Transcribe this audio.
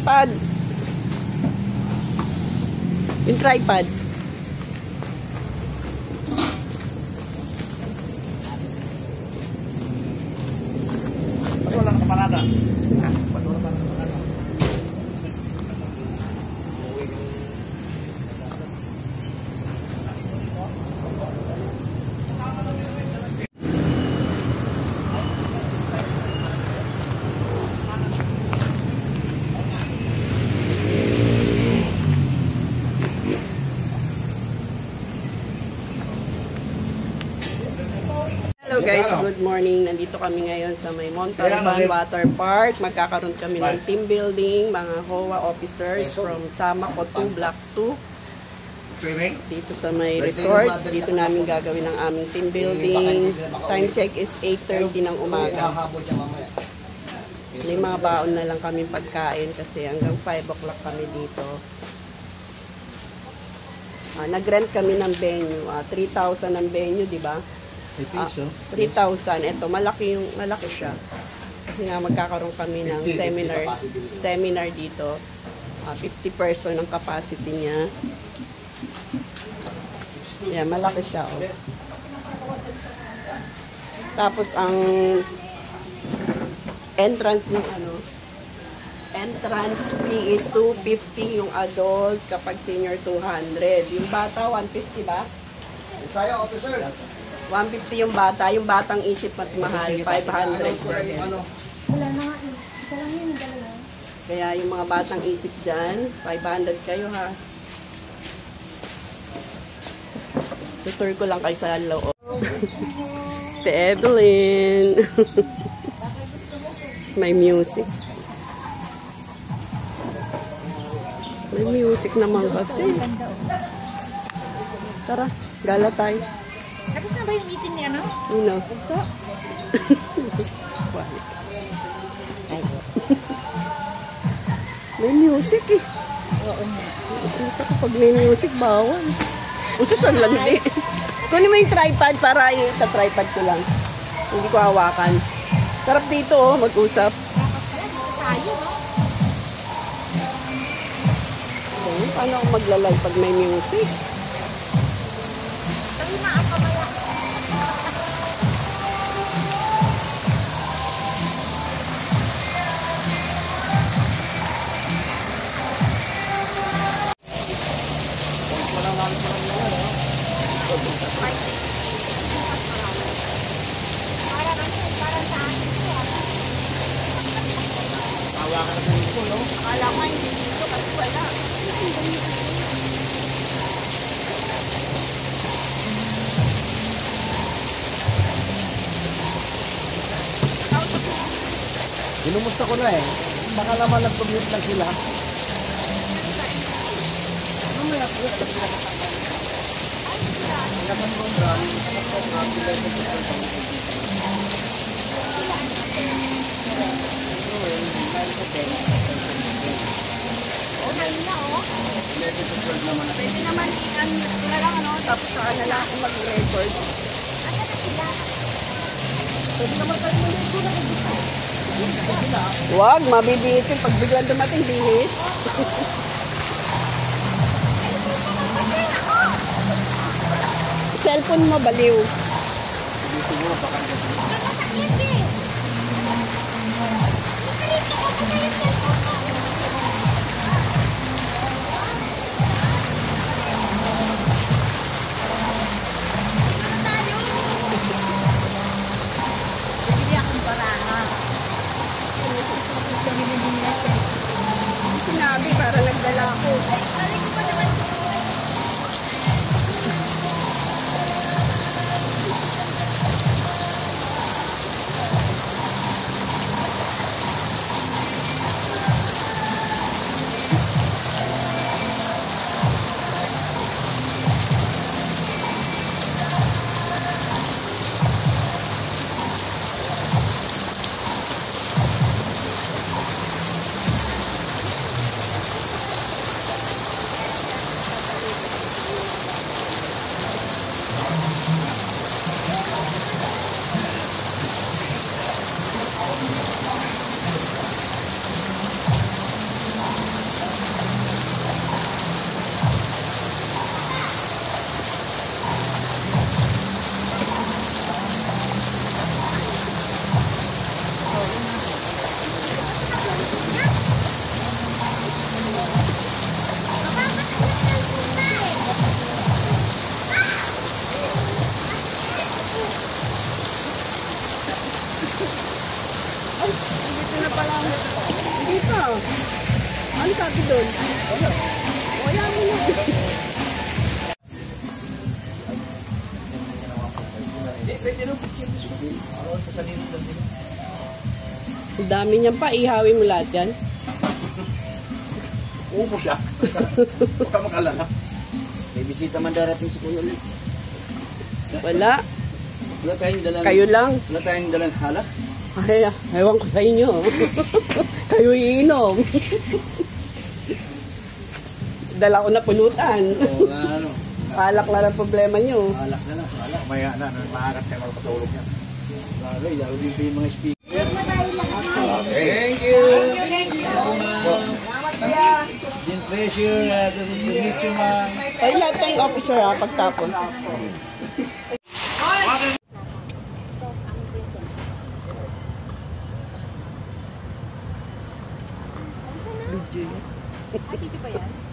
tripod. Yung tripod. Patulang kaparada. Hello guys, good morning. Nandito kami ngayon sa may Montalban Water Park. Magkakaroon kami ng team building, mga HOA officers from Samaco 2, Block 2. Dito sa may resort. Dito namin gagawin ang aming team building. Time check is 8:30 ng umaga. May mga baon na lang kami pagkain kasi hanggang 5 o'clock kami dito. Nag-rent kami ng venue. 3,000 ang venue, di ba? 3,000. Ito, malaki siya. Kasi nga magkakaroon kami ng seminar dito. 50 person ang capacity niya. Yan, malaki siya. Oh. Tapos ang entrance fee is 250 yung adult, kapag senior 200. Yung bata 150 ba? Kaya, officer. 150 yung bata. Yung batang isip mas mahal, 500. Wala na nga. Isa lang yun, dalawa. Kaya yung mga batang isip dyan, 500 kayo ha. Tutur ko lang kayo sa loob. Si Evelyn. May music. May music naman kasi. Tara, gala tayo. Tapos na ba yung meeting ni ano? Uno. Ito? May music eh. Oo nga. Gusto ko pag may music, bawal. Ususan lang din. Kunin mo yung tripod para sa tripod ko lang. Hindi ko hawakan. Sarap dito oh, mag-usap. Tayo, no? Okay, paano ako magla-live pag may music? Tayo na ang kamaya. Akala ko hindi dito kasi wala. Inumusta ko na eh. Baka naman nag-commute lang sila. Okay na oh. Pwede naman na lang ano, tapos saka na lang ako mag-record. Pwede naman tayo mag-record na kung huwag, mabibitin pag biglang dumating bihis. Cellphone mo baliw. Hindi siguro baka sinabi para nagdala ako. Dito na pala. Hindi pa. Ano sabi doon? Wala mo na. Ang dami niyan pa. Ihawin mo lahat yan. Upo siya. Huwag ka mag-alala. May bisita man darating si Kuya Liz. Wala. Wala tayong dalang... Kayo lang. Wala tayong dalang hala. Ay, ewan ko sa inyo. Kayo iinom. Dala ko na pulutan. Oo, ano. Alak lang ang problema nyo. Alak na lang. Alak. Maya na. Maharap tayo magpatulog yan. Bagay. Lalo din pa yung mga speaker. Thank you. It's been pleasure to meet you, ma'am. Ay, lahat tayong officer ha, pagtapon. Ay, dito ba yan?